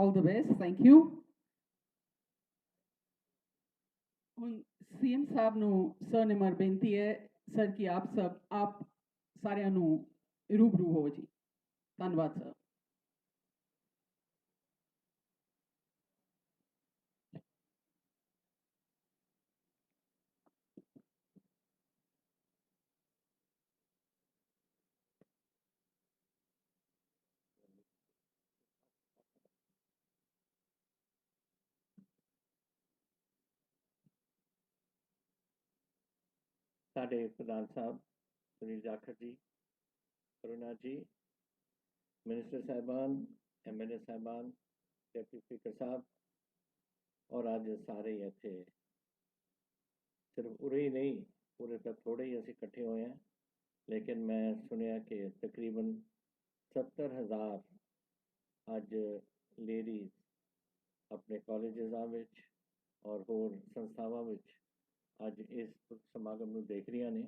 All the best, thank you. ਹੁਣ CM ਸਾਹਿਬ ਨੂੰ sir ਨਿਮਰ ਬੇਨਤੀ ਹੈ ਸਰ ਕਿ ਆਪ ਸਾਰਿਆਂ ਨੂੰ ਰੂਬਰੂ ਹੋ ਜੀ। ਧੰਨਵਾਦ ਸਰ। ਸਾਡੇ ਪ੍ਰਧਾਨ ਸਾਹਿਬ ਸੁਨੀਲ ਜਾਖੜ ਜੀ, ਕਰੁਣਾ ਜੀ, ਮਿਨਿਸਟਰ ਸਾਹਿਬਾਨ, MLA ਸਾਹਿਬਾਨ, ਡਿਪਟੀ ਸਪੀਕਰ ਸਾਹਿਬ, ਔਰ ਅੱਜ ਸਾਰੇ ਇੱਥੇ ਸਿਰਫ ਉਰੇ ਹੀ ਨਹੀਂ ਪੂਰੇ ਤਾਂ ਥੋੜੇ ਹੀ ਅਸੀਂ ਇਕੱਠੇ ਹੋਏ ਹਾਂ, ਲੇਕਿਨ ਮੈਂ ਸੁਣਿਆ ਕਿ ਤਕਰੀਬਨ 70,000 ਅੱਜ ਲੇਡੀਜ਼ ਆਪਣੇ ਕਾਲਜਾਂ ਵਿੱਚ ਔਰ ਹੋਰ ਸੰਸਥਾਵਾਂ ਵਿੱਚ ਅੱਜ ਇਸ ਸਮਾਗਮ ਨੂੰ ਦੇਖ ਰਹੀਆਂ ਨੇ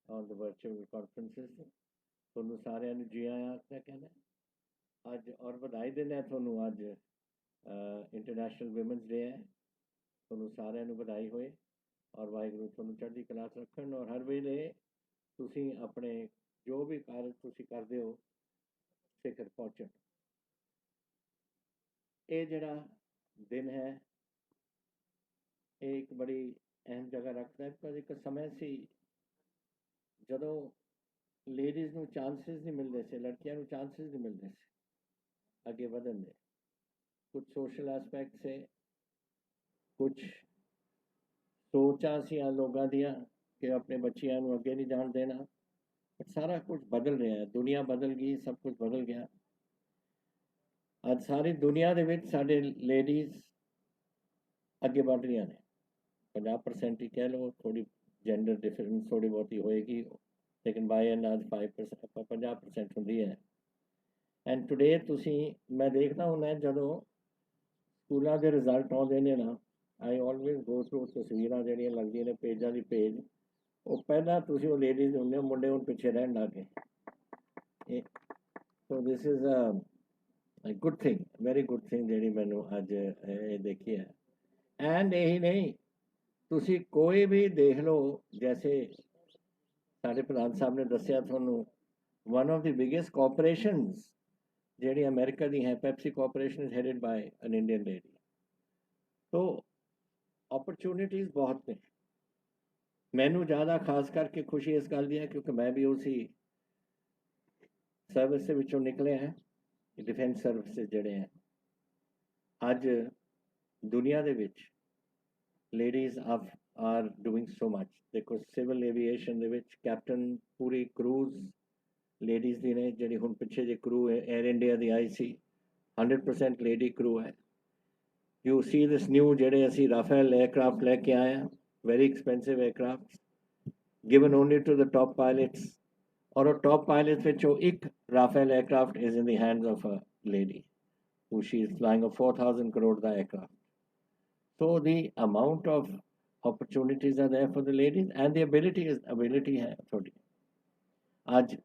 ਔਨ ਦ ਵਰਚੁਅਲ ਕਾਨਫਰੰਸਿਸ। ਤੁਹਾਨੂੰ ਸਾਰਿਆਂ ਨੂੰ ਜੀ ਆਇਆਂ ਆਖਦਾ ਕਹਿੰਦਾ ਅੱਜ, ਔਰ ਵਧਾਈ ਦਿੰਦਾ ਤੁਹਾਨੂੰ। ਅੱਜ ਇੰਟਰਨੈਸ਼ਨਲ ਵਿਮਨਸ ਡੇ ਹੈ, ਤੁਹਾਨੂੰ ਸਾਰਿਆਂ ਨੂੰ ਵਧਾਈ ਹੋਏ ਔਰ ਵਾਹਿਗੁਰੂ ਤੁਹਾਨੂੰ ਚੜ੍ਹਦੀ ਕਲਾ 'ਚ ਰੱਖਣ ਔਰ ਹਰ ਵੇਲੇ ਤੁਸੀਂ ਆਪਣੇ ਜੋ ਵੀ ਕਾਰਜ ਤੁਸੀਂ ਕਰਦੇ ਹੋ ਸਿਖਰ ਪਹੁੰਚਣ। ਇਹ ਜਿਹੜਾ ਦਿਨ ਹੈ ਇਹ ਇੱਕ ਬੜੀ ਅਹਿਮ ਜਗ੍ਹਾ ਰੱਖਦਾ ਹੈ, ਪਰ ਇੱਕ ਸਮੇਂ ਸੀ ਜਦੋਂ ਲੇਡੀਜ਼ ਨੂੰ ਚਾਂਸਿਸ ਨਹੀਂ ਮਿਲਦੇ ਸੀ, ਲੜਕੀਆਂ ਨੂੰ ਚਾਂਸਿਸ ਨਹੀਂ ਮਿਲਦੇ ਸੀ ਅੱਗੇ ਵਧਣ ਦੇ। ਕੁਝ ਸੋਸ਼ਲ ਐਸਪੈਕਟ ਸੇ, ਕੁਝ ਸੋਚਾਂ ਸੀ ਲੋਕਾਂ ਦੀਆਂ ਕਿ ਆਪਣੇ ਬੱਚਿਆਂ ਨੂੰ ਅੱਗੇ ਨਹੀਂ ਜਾਣ ਦੇਣਾ, ਪਰ ਸਾਰਾ ਕੁਝ ਬਦਲ ਰਿਹਾ ਹੈ, ਦੁਨੀਆ ਬਦਲ ਗਈ, ਸਭ ਕੁਝ ਬਦਲ ਗਿਆ। ਅੱਜ ਸਾਰੀ ਦੁਨੀਆ ਦੇ ਵਿੱਚ ਸਾਡੇ ਲੇਡੀਜ਼ ਅੱਗੇ ਵੱਧ ਰਹੀਆਂ ਨੇ। 50% ਹੀ ਕਹਿ ਲਓ, ਥੋੜੀ ਜੈਂਡਰ ਡਿਫਰੈਂਸ ਥੋੜੀ ਬਹੁਤੀ ਹੋਏਗੀ, ਲੇਕਿਨ ਬਾਈ ਐਂਡ ਲਾਰਜ 50% ਹੁੰਦੀ ਹੈ। ਐਂਡ ਟੁਡੇ ਤੁਸੀਂ, ਮੈਂ ਦੇਖਦਾ ਹੁੰਦਾ ਜਦੋਂ ਸਕੂਲਾਂ ਦੇ ਰਿਜ਼ਲਟ ਆਉਂਦੇ ਨੇ ਨਾ, ਆਈ ਆਲਵੇਜ਼ ਗੋ ਥਰੂ ਤਸਵੀਰਾਂ ਜਿਹੜੀਆਂ ਲੱਗਦੀਆਂ ਨੇ ਪੇਜਾਂ ਦੀ ਪੇਜ, ਉਹ ਪਹਿਲਾਂ ਤੁਸੀਂ ਉਹ ਲੇਡੀਜ਼ ਹੁੰਦੇ ਹੋ, ਮੁੰਡੇ ਹੁਣ ਪਿੱਛੇ ਰਹਿਣ ਲੱਗ ਗਏ। So this is a good thing, very good thing ਜਿਹੜੀ ਮੈਨੂੰ ਅੱਜ ਇਹ ਦੇਖੀ ਹੈ। ਐਂਡ ਇਹੀ ਨਹੀਂ, ਤੁਸੀਂ ਕੋਈ ਵੀ ਦੇਖ ਲਓ, ਜੈਸੇ ਸਾਡੇ ਪ੍ਰਧਾਨ ਸਾਹਿਬ ਨੇ ਦੱਸਿਆ ਤੁਹਾਨੂੰ, ਵਨ ਆਫ ਦੀ ਬਿਗੇਸਟ ਕੋਆਪਰੇਸ਼ਨਸ ਜਿਹੜੀ ਅਮਰੀਕਾ ਦੀ ਹੈ, Pepsi cooperation is headed ਬਾय N Indian lady. तो अपॉर्चुनिटीज़ बहुत ने। मैनू ज़्यादा खास करके खुशी इस गल दी है क्योंकि मैं भी उसी सर्विस के विचों निकले हैं, डिफेंस सर्विस जड़े हैं। अज दुनिया दे विच ladies are doing so much. देखो सिविल एविएशन दे विच कैप्टन पूरी क्रूज़ लेडीज़ दी ने, जिहड़ी हुण पिछे जे क्रू एयर इंडिया दी आई सी, 100% लेडी क्रू है। You see this new ਜਿਹੜੇ ਅਸੀਂ ਰਾਫੇਲ aircraft ਲੈ ਕੇ ਆਏ ਹਾਂ, very expensive aircraft, given only to the top pilots, ਔਰ ਉਹ top pilots ਵਿੱਚੋਂ ਇੱਕ Rafale aircraft is in the hands of a lady who she is flying a 4,000 crore the aircraft. So the amount of opportunities are there for the ladies and the ability ਹੈ ਤੁਹਾਡੀ। ਅੱਜ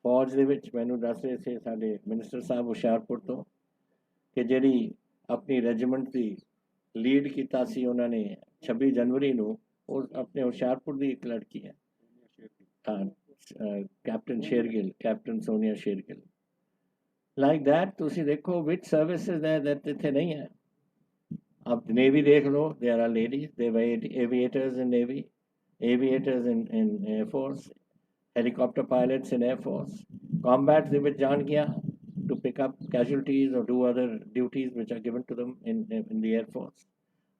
ਫੌਜ ਦੇ ਵਿੱਚ ਮੈਨੂੰ ਦੱਸ ਰਹੇ ਸੀ ਸਾਡੇ ਮਿਨਿਸਟਰ ਸਾਹਿਬ ਹੁਸ਼ਿਆਰਪੁਰ ਤੋਂ ਕਿ ਜਿਹੜੀ अपनी रेजिमेंट की लीड किया सी उन्होंने 26 जनवरी ਨੂੰ, ਉਹ ਆਪਣੇ ਹੁਸ਼ਿਆਰਪੁਰ ਦੀ ਇੱਕ ਲੜਕੀ ਹੈ, captain Shergill, captain Sonia Shergill. Like that ਤੁਸੀਂ ਦੇਖੋ ਵਿਚ ਸਰਵਿਸਿਜ਼ ਹੈ दैट ਇੱਥੇ ਨਹੀਂ ਹੈ। आप नेवी देख लो, there are ladies, they were aviators in navy, aviators in air force, helicopter pilots in air force, combat ਦੇ ਵਿੱਚ ਜਾਣ ਗਿਆ to pick up casualties or do other duties which are given to them in the Air Force.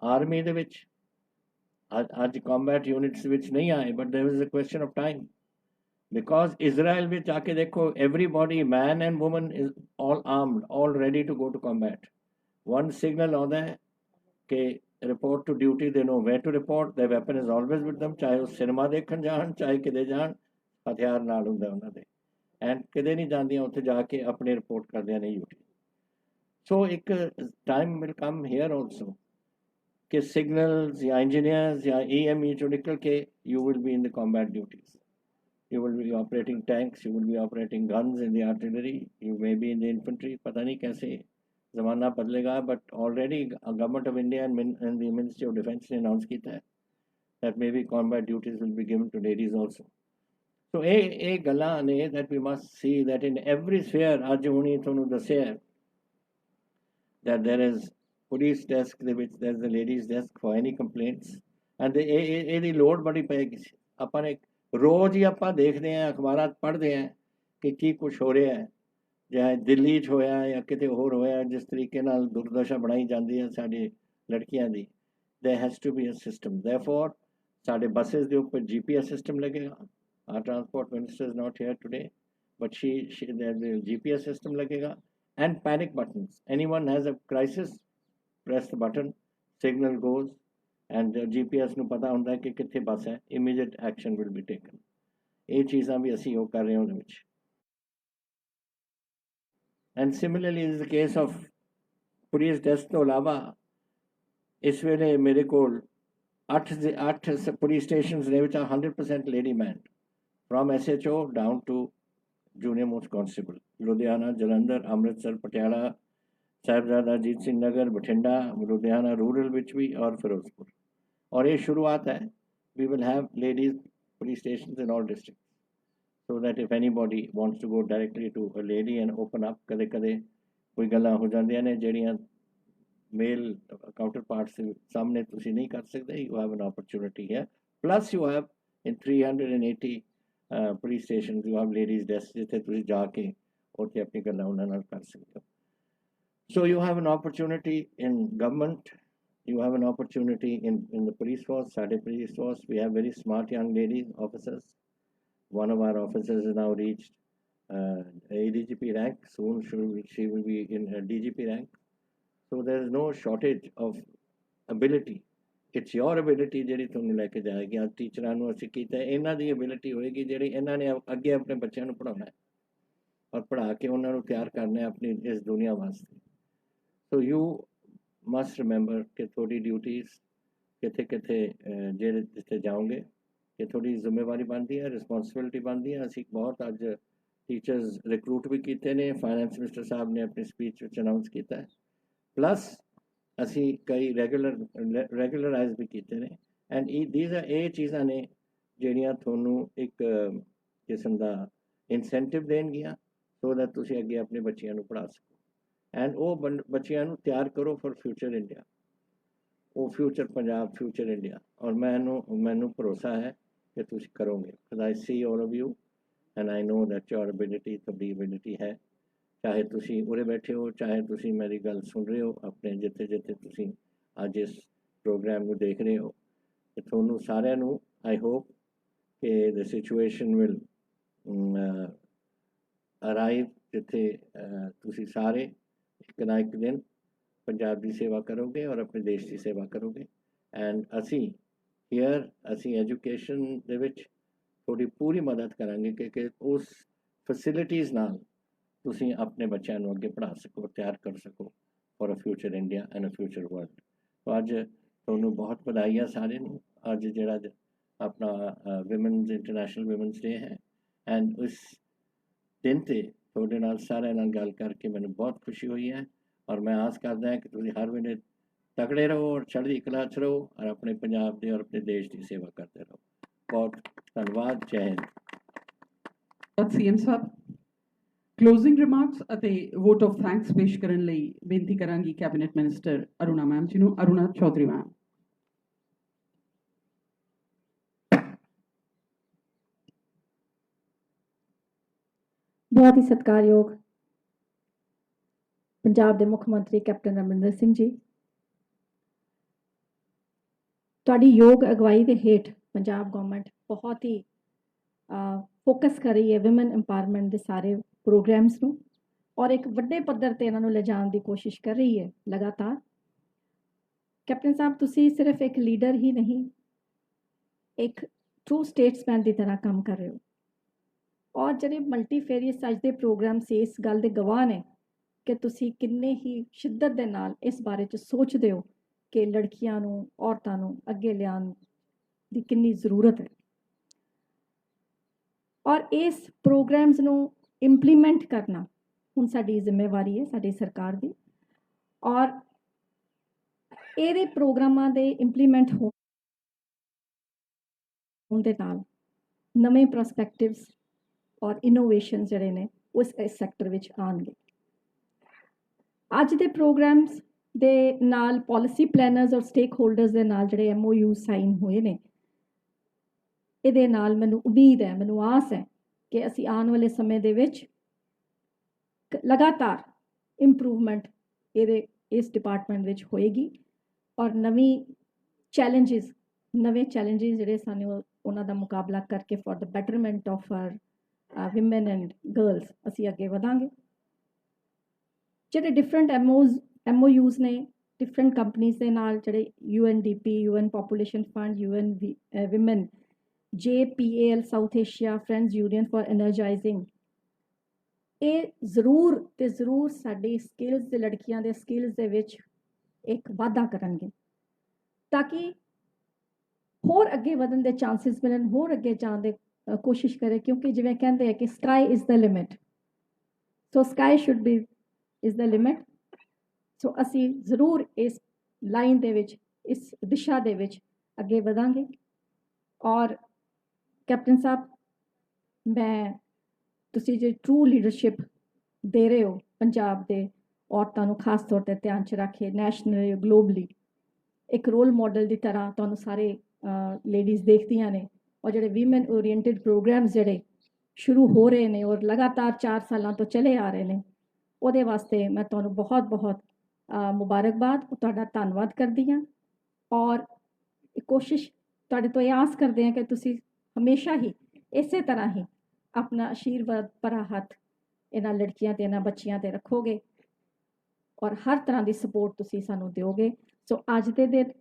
Army ਦੇ ਵਿੱਚ ਅੱਜ combat units ਵਿੱਚ ਨਹੀਂ ਆਏ, but there is a question of time because Israel ਵਿੱਚ ਆ ਕੇ ਦੇਖੋ, everybody, man and woman, is all armed, all ready to go to combat. One signal ਆਉਂਦਾ ਹੈ ਕਿ report to duty, they know where to report, their weapon is always with them, ਚਾਹੇ ਉਹ cinema ਦੇਖਣ ਜਾਣ, ਚਾਹੇ ਕਿਤੇ ਜਾਣ, ਹਥਿਆਰ ਨਾਲ ਹੁੰਦਾ ਉਹਨਾਂ ਦੇ, ਐਂਡ ਕਿਤੇ ਨਹੀਂ ਜਾਂਦੀਆਂ ਉੱਥੇ ਜਾ ਕੇ ਆਪਣੀ ਰਿਪੋਰਟ ਕਰਦਿਆਂ ਨਹੀਂ ਡਿਊਟੀ। ਸੋ ਇੱਕ time will come here also ਕਿ ਸਿਗਨਲਸ ਜਾਂ ਇੰਜੀਨੀਅਰਸ ਜਾਂ EME ਚੋਂ ਨਿਕਲ ਕੇ you will be in the combat duties, you will be operating tanks, you will be operating guns in the artillery, you may be in the infantry, पता नहीं कैसे ज़माना बदलेगा, but already government of India and the ministry of defence ने announce किया है that maybe combat duties will be given to ladies also. So ਇਹ ਗੱਲਾਂ ਨੇ that we must see that in every sphere, ਅੱਜ ਹੁਣੀ ਤੁਹਾਨੂੰ ਦੱਸਿਆ that there is police desk ਦੇ ਵਿੱਚ there is the ladies desk for any complaints, and ਇਹਦੀ ਲੋੜ ਬੜੀ ਪਏਗੀ। ਆਪਾਂ ਨੇ ਰੋਜ਼ ਹੀ ਆਪਾਂ ਦੇਖਦੇ ਹਾਂ, ਅਖਬਾਰਾਂ ਪੜ੍ਹਦੇ ਹਾਂ ਕਿ ਕੀ ਕੁਛ ਹੋ ਰਿਹਾ ਹੈ, ਚਾਹੇ ਦਿੱਲੀ 'ਚ ਹੋਇਆ ਜਾਂ ਕਿਤੇ ਹੋਰ ਹੋਇਆ, ਜਿਸ ਤਰੀਕੇ ਨਾਲ ਦੁਰਦਸ਼ਾ ਬਣਾਈ ਜਾਂਦੀ ਹੈ ਸਾਡੀ ਲੜਕੀਆਂ ਦੀ। there has to be a system, therefore ਸਾਡੇ ਬੱਸਿਸ ਦੇ ਉੱਪਰ GPS ਸਿਸਟਮ ਲੱਗੇਗਾ। our transport minister is not here today, but the GPS system ਲੱਗੇਗਾ, and panic buttons. Anyone has a crisis, press the button, signal goes, and GPS ਨੂੰ ਪਤਾ ਹੁੰਦਾ ਹੈ ਕਿ ਕਿੱਥੇ ਬੱਸ ਹੈ, immediate action will be taken. ਇਹ ਚੀਜ਼ਾਂ ਵੀ ਅਸੀਂ ਉਹ ਕਰ ਰਹੇ ਹਾਂ ਉਹਦੇ ਵਿੱਚ। and similarly is the case of police desk ਤੋਂ ਇਲਾਵਾ ਇਸ ਵੇਲੇ ਮੇਰੇ ਕੋਲ 8 police stations ਨੇ which are 100% lady manned, from SHO down to junior most constable. Ludhiana, Jalandhar, Amritsar, Patiala, Sahibzada Ajit Singh Nagar, Bathinda, Ludhiana rural ਵਿੱਚ ਵੀ ਔਰ ਫਿਰੋਜ਼ਪੁਰ। ਔਰ ਇਹ ਸ਼ੁਰੂਆਤ ਹੈ। we will have ladies police stations in all districts, so that if anybody wants to go directly to a lady and open up, ਕਦੇ ਕਦੇ ਕੋਈ ਗੱਲਾਂ ਹੋ ਜਾਂਦੀਆਂ ਨੇ ਜਿਹੜੀਆਂ मेल counterparts के सामने तुसी नहीं कर सकते। you have an opportunity here, plus you have in 380 police stations you have ladies desk जिथे तुसी जाके उत्थे अपनी गल्लां उन्हां नाल कर सकते हो। so you have an opportunity in government, you have an opportunity in the police force. साडे police force we have very smart young ladies officers. one of our officers has now reached ADGP rank, soon she will be in DGP rank. So there is no shortage of ability. It's your ability ਜਿਹੜੀ ਤੁਹਾਨੂੰ ਲੈ ਕੇ ਜਾਏਗੀ। ਅੱਜ ਟੀਚਰਾਂ ਨੂੰ ਅਸੀਂ ਕੀਤਾ, ਇਹਨਾਂ ਦੀ ਐਬਿਲਿਟੀ ਹੋਏਗੀ ਜਿਹੜੀ ਇਹਨਾਂ ਨੇ ਅੱਗੇ ਆਪਣੇ ਬੱਚਿਆਂ ਨੂੰ ਪੜ੍ਹਾਉਣਾ ਹੈ ਔਰ ਪੜ੍ਹਾ ਕੇ ਉਹਨਾਂ ਨੂੰ ਤਿਆਰ ਕਰਨਾ ਹੈ ਆਪਣੀ ਇਸ ਦੁਨੀਆ ਵਾਸਤੇ। ਸੋ ਯੂ ਮਸਟ ਰਿਮੈਂਬਰ ਕਿ ਤੁਹਾਡੀ ਡਿਊਟੀਜ਼ ਕਿੱਥੇ ਕਿੱਥੇ ਜਿਹੜੇ ਜਿੱਥੇ ਜਾਓਗੇ ਕਿ ਤੁਹਾਡੀ ਜ਼ਿੰਮੇਵਾਰੀ ਬਣਦੀ ਹੈ, ਰਿਸਪੌਂਸਿਬਿਲਿਟੀ ਬਣਦੀ ਹੈ। ਅਸੀਂ ਬਹੁਤ ਅੱਜ ਟੀਚਰਸ ਰਿਕਰੂਟ ਵੀ ਕੀਤੇ ਨੇ, ਫਾਈਨੈਂਸ ਮਿਨਿਸਟਰ ਸਾਹਿਬ ਨੇ ਆਪਣੀ ਸਪੀਚ ਵਿੱਚ ਅਨਾਊਂਸ ਕੀਤਾ ਹੈ। प्लस असी कई रेगुलराइज भी किए हैं, एंड दीज आर ये चीज़ा ने ਜਿਹੜੀਆਂ ਤੁਹਾਨੂੰ ਇੱਕ ਕਿਸਮ ਦਾ ਇਨਸੈਂਟਿਵ ਦੇਣਗੀਆਂ ਸੋ ਦੈਟ ਤੁਸੀਂ ਅੱਗੇ ਆਪਣੇ ਬੱਚਿਆਂ ਨੂੰ ਪੜ੍ਹਾ ਸਕੋ। ਐਂਡ ਉਹ ਬੱਚਿਆਂ ਨੂੰ ਤਿਆਰ ਕਰੋ ਫॉर ਫਿਊਚਰ ਇੰਡੀਆ, ਉਹ ਫਿਊਚਰ ਪੰਜਾਬ, ਫਿਊਚਰ ਇੰਡੀਆ। ਔਰ ਮੈਨੂੰ ਭਰੋਸਾ ਹੈ ਕਿ ਤੁਸੀਂ ਕਰੋਗੇ, because I C all of you and I no that your ability, ਤੁਹਾਡੀ ਐਬਿਲਿਟੀ ਹੈ। ਚਾਹੇ ਤੁਸੀਂ ਉਰੇ ਬੈਠੇ ਹੋ, ਚਾਹੇ ਤੁਸੀਂ ਮੇਰੀ ਗੱਲ ਸੁਣ ਰਹੇ ਹੋ ਆਪਣੇ ਜਿੱਥੇ ਜਿੱਥੇ ਤੁਸੀਂ ਅੱਜ ਇਸ ਪ੍ਰੋਗਰਾਮ ਨੂੰ ਦੇਖ ਰਹੇ ਹੋ, ਤੇ ਤੁਹਾਨੂੰ ਸਾਰਿਆਂ ਨੂੰ ਆਈ ਹੋਪ ਕਿ ਦ ਸਿਚੁਏਸ਼ਨ ਵਿਲ ਅਰਾਈਵ ਜਿੱਥੇ ਤੁਸੀਂ ਸਾਰੇ ਇੱਕ ਨਾ ਇੱਕ ਦਿਨ ਪੰਜਾਬ ਦੀ ਸੇਵਾ ਕਰੋਗੇ ਔਰ ਆਪਣੇ ਦੇਸ਼ ਦੀ ਸੇਵਾ ਕਰੋਗੇ। ਐਂਡ ਅਸੀਂ ਹੀਅਰ ਅਸੀਂ ਐਜੂਕੇਸ਼ਨ ਦੇ ਵਿੱਚ ਤੁਹਾਡੀ ਪੂਰੀ ਮਦਦ ਕਰਾਂਗੇ ਕਿ ਉਸ ਫੈਸਿਲਿਟੀਜ਼ ਨਾਲ ਤੁਸੀਂ ਆਪਣੇ ਬੱਚਿਆਂ ਨੂੰ ਅੱਗੇ ਪੜ੍ਹਾ ਸਕੋ, ਤਿਆਰ ਕਰ ਸਕੋ for a future India and a future world. So ਅੱਜ ਤੁਹਾਨੂੰ ਬਹੁਤ ਵਧਾਈਆਂ ਸਾਰਿਆਂ ਨੂੰ। ਅੱਜ ਜਿਹੜਾ ਆਪਣਾ ਵਿਮਨਸ ਇੰਟਰਨੈਸ਼ਨਲ ਵਿਮਨਸ ਡੇ ਹੈ, ਐਂਡ ਉਸ ਦਿਨ 'ਤੇ ਤੁਹਾਡੇ ਨਾਲ ਸਾਰਿਆਂ ਨਾਲ ਗੱਲ ਕਰਕੇ ਮੈਨੂੰ ਬਹੁਤ ਖੁਸ਼ੀ ਹੋਈ ਹੈ। ਔਰ ਮੈਂ ਆਸ ਕਰਦਾ ਹਾਂ ਕਿ ਤੁਸੀਂ ਹਰ ਵੇਲੇ ਤਕੜੇ ਰਹੋ ਔਰ ਚੜ੍ਹਦੀ ਕਲਾ 'ਚ ਰਹੋ ਔਰ ਆਪਣੇ ਪੰਜਾਬ ਦੇ ਔਰ ਆਪਣੇ ਦੇਸ਼ ਦੀ ਸੇਵਾ ਕਰਦੇ ਰਹੋ। ਬਹੁਤ ਧੰਨਵਾਦ। ਜੈ ਹਿੰਦ। ਸੀਐਮ ਸਾਹਿਬ ਕਲੋਜ਼ਿੰਗ ਰਿਮਾਰਕਸ ਅਤੇ ਵੋਟ ਆਫ ਥੈਂਕਸ ਪੇਸ਼ ਕਰਨ ਲਈ ਬੇਨਤੀ ਕਰਾਂਗੀ ਕੈਬਨਿਟ ਮਿਨਿਸਟਰ ਅਰੁਣਾ ਮੈਮ ਜੀ ਨੂੰ। ਅਰੁਣਾ ਚੌਧਰੀ ਮੈਮ। बहुत ही सत्कारयोग पंजाब के मुख मंत्री कैप्टन अमरिंदर सिंह जी, तुहाडी योग अगवाई के हेठ पंजाब गवर्नमेंट बहुत ही फोकस कर रही है विमेन एम्पावरमेंट के सारे प्रोग्राम्स नूं और एक वड्डे पद्धर ते इन्हां नूं ले जाण दी कोशिश कर रही है लगातार। कैप्टन साहब तुसी सिर्फ एक लीडर ही नहीं, एक ट्रू स्टेट्समैन की तरह काम कर रहे हो और ਜਿਹੜੇ ਮਲਟੀਫੇਰੀਅਸ ਅੱਜ ਦੇ ਪ੍ਰੋਗਰਾਮ ਸੇ ਇਸ ਗੱਲ ਦੇ ਗਵਾਹ ਨੇ ਕਿ ਤੁਸੀਂ ਕਿੰਨੇ ਹੀ ਸ਼ਿੱਦਤ ਦੇ ਨਾਲ ਇਸ ਬਾਰੇ 'ਚ ਸੋਚਦੇ ਹੋ ਕਿ ਲੜਕੀਆਂ ਨੂੰ, ਔਰਤਾਂ ਨੂੰ ਅੱਗੇ ਲਿਆਉਣ ਦੀ ਕਿੰਨੀ ਜ਼ਰੂਰਤ ਹੈ ਔਰ ਇਸ ਪ੍ਰੋਗਰਾਮਸ ਨੂੰ ਇੰਪਲੀਮੈਂਟ ਕਰਨਾ ਹੁਣ ਸਾਡੀ ਜ਼ਿੰਮੇਵਾਰੀ ਹੈ, ਸਾਡੀ ਸਰਕਾਰ ਦੀ। ਔਰ ਇਹਦੇ ਪ੍ਰੋਗਰਾਮਾਂ ਦੇ ਇੰਪਲੀਮੈਂਟ ਹੋਣ ਦੇ ਨਾਲ ਨਵੇਂ ਪ੍ਰਸਪੈਕਟਿਵਸ ਔਰ ਇਨੋਵੇਸ਼ਨ ਜਿਹੜੇ ਨੇ ਉਸ ਇਸ ਸੈਕਟਰ ਵਿੱਚ ਆਉਣਗੇ। ਅੱਜ ਦੇ ਪ੍ਰੋਗਰਾਮਸ ਦੇ ਨਾਲ ਪਾਲਿਸੀ ਪਲੈਨਰਸ ਔਰ ਸਟੇਕ ਹੋਲਡਰਸ ਦੇ ਨਾਲ ਜਿਹੜੇ MOU ਸਾਈਨ ਹੋਏ ਨੇ, ਇਹਦੇ ਨਾਲ ਮੈਨੂੰ ਉਮੀਦ ਹੈ, ਮੈਨੂੰ ਆਸ ਹੈ ਕਿ ਅਸੀਂ ਆਉਣ ਵਾਲੇ ਸਮੇਂ ਦੇ ਵਿੱਚ ਲਗਾਤਾਰ ਇੰਪਰੂਵਮੈਂਟ ਇਸ ਡਿਪਾਰਟਮੈਂਟ ਵਿੱਚ ਹੋਏਗੀ ਔਰ ਨਵੇਂ ਚੈਲੰਜਸ ਜਿਹੜੇ ਸਾਨੂੰ ਉਹਨਾਂ ਦਾ ਮੁਕਾਬਲਾ ਕਰਕੇ for the betterment of our women and girls ਅਸੀਂ ਅੱਗੇ ਵਧਾਂਗੇ। ਜਿਹੜੇ ਡਿਫਰੈਂਟ MOUs ਨੇ ਡਿਫਰੈਂਟ ਕੰਪਨੀਜ਼ ਦੇ ਨਾਲ, ਜਿਹੜੇ UNDP, UN population fund, UN women, JPAL South Asia friends union for energising, ਇਹ ਜ਼ਰੂਰ ਸਾਡੀ ਸਕਿੱਲਸ ਦੇ ਲੜਕੀਆਂ ਦੇ ਸਕਿੱਲਸ ਦੇ ਵਿੱਚ ਇੱਕ ਵਾਧਾ ਕਰਨਗੇ ਤਾਂ ਕਿ ਹੋਰ ਅੱਗੇ ਵਧਣ ਦੇ ਚਾਂਸਸ ਮਿਲਣ, ਹੋਰ ਅੱਗੇ ਜਾਣ ਦੇ ਕੋਸ਼ਿਸ਼ ਕਰੇ, ਕਿਉਂਕਿ ਜਿਵੇਂ ਕਹਿੰਦੇ ਆ ਕਿ sky is the limit, so sky should be is the limit. So ਅਸੀਂ ਜ਼ਰੂਰ ਇਸ ਲਾਈਨ ਦੇ ਵਿੱਚ, ਇਸ ਦਿਸ਼ਾ ਦੇ ਵਿੱਚ ਅੱਗੇ ਵਧਾਂਗੇ। ਔਰ ਕੈਪਟਨ ਸਾਹਿਬ, ਮੈਂ ਤੁਸੀਂ ਜੇ ਟਰੂ ਲੀਡਰਸ਼ਿਪ ਦੇ ਰਹੇ ਹੋ ਪੰਜਾਬ ਦੇ ਔਰਤਾਂ ਨੂੰ ਖਾਸ ਤੌਰ 'ਤੇ ਧਿਆਨ 'ਚ ਰੱਖ ਕੇ, ਨੈਸ਼ਨਲੀ ਗਲੋਬਲੀ ਇੱਕ ਰੋਲ ਮਾਡਲ ਦੀ ਤਰ੍ਹਾਂ ਤੁਹਾਨੂੰ ਸਾਰੇ ਲੇਡੀਜ਼ ਦੇਖਦੀਆਂ ਨੇ, ਔਰ ਜਿਹੜੇ ਵੀਮਨ ਓਰੀਐਂਟਡ ਪ੍ਰੋਗਰਾਮਸ ਜਿਹੜੇ ਸ਼ੁਰੂ ਹੋ ਰਹੇ ਨੇ ਔਰ ਲਗਾਤਾਰ 4 ਸਾਲਾਂ ਤੋਂ ਚਲੇ ਆ ਰਹੇ ਨੇ, ਉਹਦੇ ਵਾਸਤੇ ਮੈਂ ਤੁਹਾਨੂੰ ਬਹੁਤ ਮੁਬਾਰਕਬਾਦ, ਤੁਹਾਡਾ ਧੰਨਵਾਦ ਕਰਦੀ ਹਾਂ। ਔਰ ਕੋਸ਼ਿਸ਼ ਤੁਹਾਡੇ ਤੋਂ ਇਹ ਆਸ ਕਰਦੇ ਹਾਂ ਕਿ ਤੁਸੀਂ ਹਮੇਸ਼ਾ ਹੀ ਇਸੇ ਤਰ੍ਹਾਂ ਹੀ ਆਪਣਾ ਆਸ਼ੀਰਵਾਦ ਭਰਾ ਹੱਥ ਇਹਨਾਂ ਲੜਕੀਆਂ ਤੇ ਇਹਨਾਂ ਬੱਚੀਆਂ ਤੇ ਰੱਖੋਗੇ ਔਰ ਹਰ ਤਰ੍ਹਾਂ ਦੀ ਸਪੋਰਟ ਤੁਸੀਂ ਸਾਨੂੰ ਦਿਓਗੇ। ਸੋ ਅੱਜ ਦੇ ਦਿਨ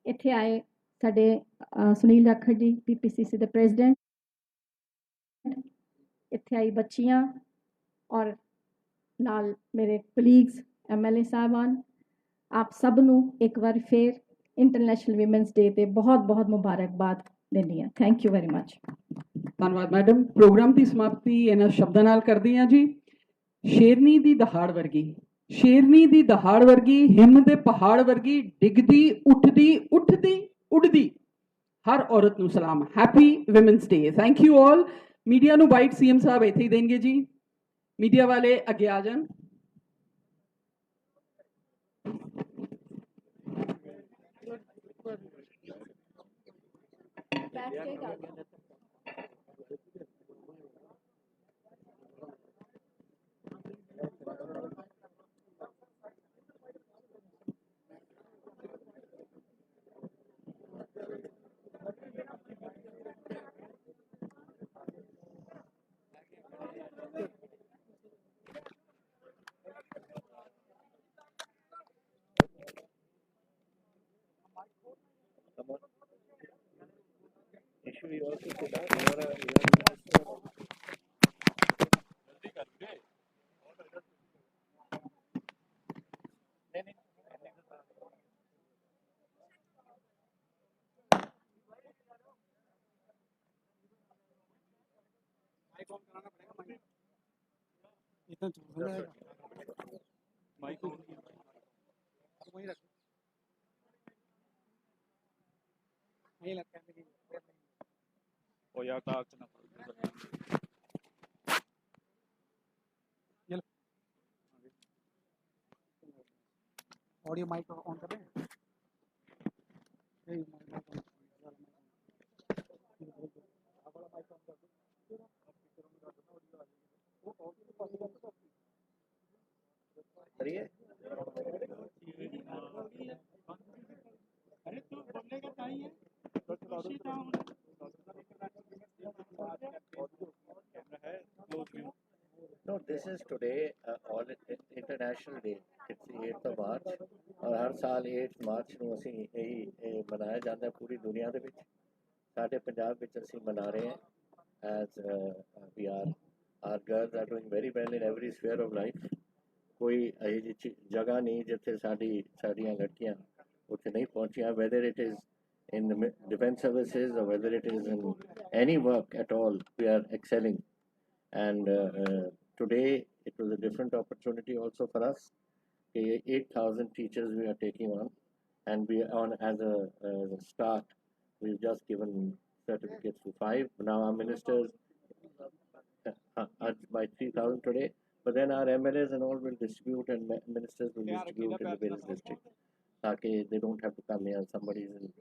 ਇੱਥੇ ਆਏ ਸਾਡੇ ਸੁਨੀਲ ਜਾਖੜ ਜੀ, PPCC ਦੇ ਪ੍ਰੈਜ਼ੀਡੈਂਟ, ਇੱਥੇ ਆਈ ਬੱਚੀਆਂ ਔਰ ਨਾਲ ਮੇਰੇ ਕਲੀਗਸ MLA ਸਾਹਿਬਾਨ, ਆਪ ਸਭ ਨੂੰ ਇੱਕ ਵਾਰ ਫਿਰ ਇੰਟਰਨੈਸ਼ਨਲ ਵਿਮਨਸ ਡੇ ਤੇ ਬਹੁਤ ਮੁਬਾਰਕਬਾਦ ਦਿੰਦੀ ਹਾਂ। Thank you very much. ਧੰਨਵਾਦ ਮੈਡਮ। ਪ੍ਰੋਗਰਾਮ ਦੀ ਸਮਾਪਤੀ ਇਹਨਾਂ ਸ਼ਬਦਾਂ ਨਾਲ ਕਰਦੀ ਹਾਂ ਜੀ। ਸ਼ੇਰਨੀ ਦੀ ਦਹਾੜ ਵਰਗੀ, ਸ਼ੇਰਨੀ ਦੀ ਦਹਾੜ ਵਰਗੀ, ਹਿੰਮ ਦੇ ਪਹਾੜ ਵਰਗੀ, ਡਿੱਗਦੀ ਉੱਠਦੀ ਉੱਡਦੀ ਹਰ ਔਰਤ ਨੂੰ ਸਲਾਮ। Happy women's day. Thank you all. Media ਨੂੰ ਬਾਈਟ CM ਸਾਹਿਬ ਇੱਥੇ ਹੀ ਦੇਣਗੇ ਜੀ। ਮੀਡੀਆ ਵਾਲੇ ਅੱਗੇ ਆ ਜਾਣ। ऑडियो माइक ऑन कर रहे हैं। अरे तू बोलने का चाहिए। No, this is today all international day. It's the 8th of March और हर साल 8 ਮਾਰਚ ਨੂੰ ਅਸੀਂ ਇਹ ਮਨਾਇਆ ਜਾਂਦਾ ਪੂਰੀ ਦੁਨੀਆ ਦੇ ਵਿੱਚ। ਸਾਡੇ ਪੰਜਾਬ ਵਿੱਚ ਅਸੀਂ ਮਨਾ ਰਹੇ ਹਾਂ। As we are, our girls are doing very well in every sphere of life. ਕੋਈ ਇਹੋ ਜਿਹੀ ਜਗ੍ਹਾ ਨਹੀਂ ਜਿੱਥੇ ਸਾਡੀਆਂ ਲੜਕੀਆਂ ਉੱਥੇ ਨਹੀਂ ਪਹੁੰਚੀਆਂ, whether it is in the defense services or whether it is in any work at all, we are excelling. And today it was a different opportunity also for us कि 8,000 teachers we are taking on, and we on as a start, we've just given certificates to 5. Now our ministers are by 3,000 today, but then our MLAs and all will distribute, and ministers will distribute in the various districts. Taaki they don't have to come here. Somebody is in.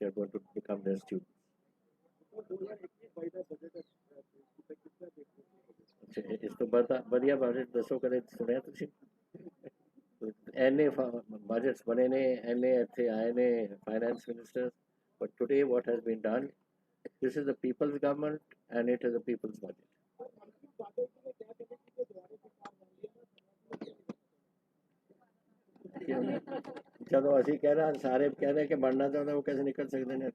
They are going to become their students. अच्छा, इस तो बढ़िया budget दसो करे सुने तुसी एने budgets बने ने एने इत्थे आए ने finance ministers, but today what has been done, this is the people's government and it is a people's budget. चलो ਅਸੀਂ कह रहे सारे कह रहे कि बढ़ना चाहते वो कैसे निकल सकते हैं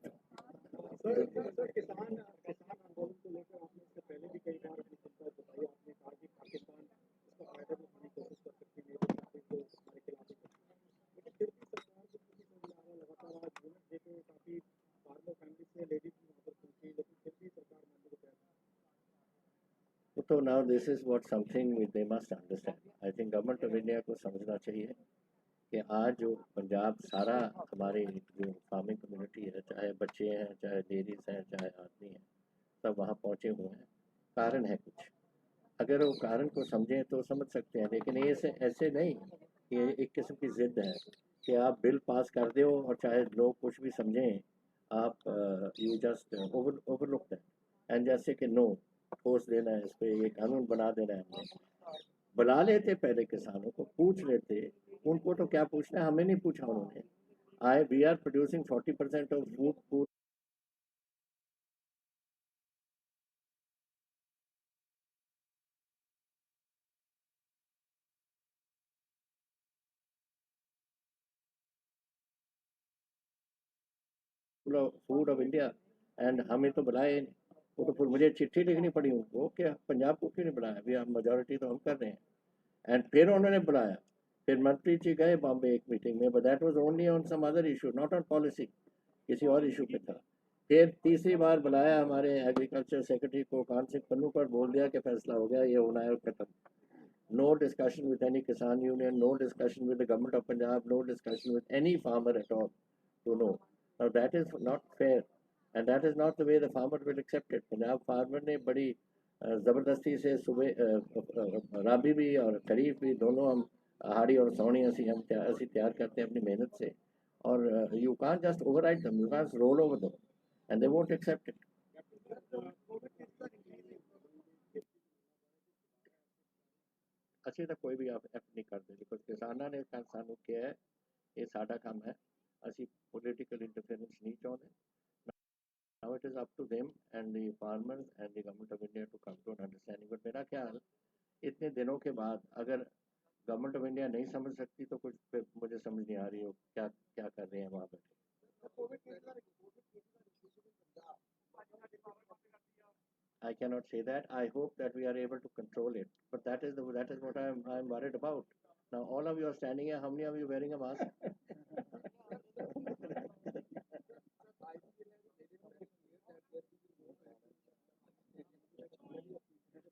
तो now this is what something they must understand. I think government of India को समझना चाहिए कि आज जो पंजाब सारा हमारे जो फार्मिंग कम्युनिटी है, चाहे बच्चे हैं, चाहे लेडीज हैं, चाहे आदमी हैं, सब वहाँ पहुँचे हुए हैं. कारण है कुछ, अगर वो कारण को समझें तो समझ सकते हैं, लेकिन ये ऐसे नहीं, ये एक किस्म की जिद है कि आप बिल पास कर दो और चाहे लोग कुछ भी समझें, आप you just overlook that and जैसे कि नो ठोस देना है, इस पर ये कानून बना देना है. हमने बुला लेते पहले किसानों को, पूछ लेते, उनको तो क्या पूछना है, हमें नहीं पूछा उन्होंने. We are producing 40% of food food of India, and हमें तो बुलाए नहीं. वो तो फिर मुझे चिट्ठी लिखनी पड़ी उनको कि पंजाब को क्यों नहीं बुलाया, वी हम मेजोरिटी तो हम कर रहे हैं. एंड फिर उन्होंने बुलाया, फिर मंत्री जी गए बॉम्बे एक मीटिंग में, but that was only on some other issue, not on policy, किसी और इशू पे था. फिर तीसरी बार बुलाया हमारे एग्रीकल्चर सेक्रेटरी को, कान सिंह पन्नू, पर बोल दिया कि फैसला हो गया, ये होना है, खत्म. No discussion with any Kisan union, no discussion with the government of Punjab, no discussion with any farmer at all to know. Now that is not fair, and that is not the way the farmer will accept it. Punjab farmer ने बड़ी ज़बरदस्ती से सुबह राबी भी और खरीफ भी दोनों हम हाड़ी और सौनी हम तैयार करते हैं अपनी मेहनत से, और you can't just override them, you can't roll over them, and they won't accept it. ਅਸੀਂ ਤਾਂ ਕੋਈ ਵੀ ਐਫ ਨਹੀਂ ਕਰਦੇ, ਬਿਕੋਜ਼ ਕਿਸਾਨਾਂ ਨੇ ਸਾਨੂੰ ਕਿਹਾ ਹੈ ਇਹ ਸਾਡਾ ਕੰਮ ਹੈ, ਅਸੀਂ ਪੋਲੀਟੀਕਲ ਇੰਟਰਫੇरेंस नहीं चाहते. Now it is up to them and the farmers and the government of India to come to an understanding. But मेरा ख्याल इतने दिनों के बाद अगर गवर्नमेंट ऑफ इंडिया नहीं समझ सकती तो कुछ मुझे समझ नहीं आ रही हो क्या क्या कर रहे हैं वहाँ बैठे. I cannot say that. I hope that we are able to control it. But that is what I'm worried about. Now all of you are standing here. How many of you wearing a mask?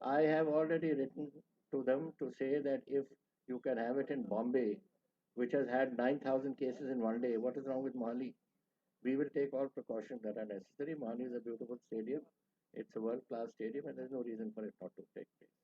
I have already written to them to say that if you can have it in Bombay, which has had 9,000 cases in one day, what is wrong with Mohali? We will take all precautions that are necessary. Mohali is a beautiful stadium. It's a world-class stadium and there's no reason for it not to take place.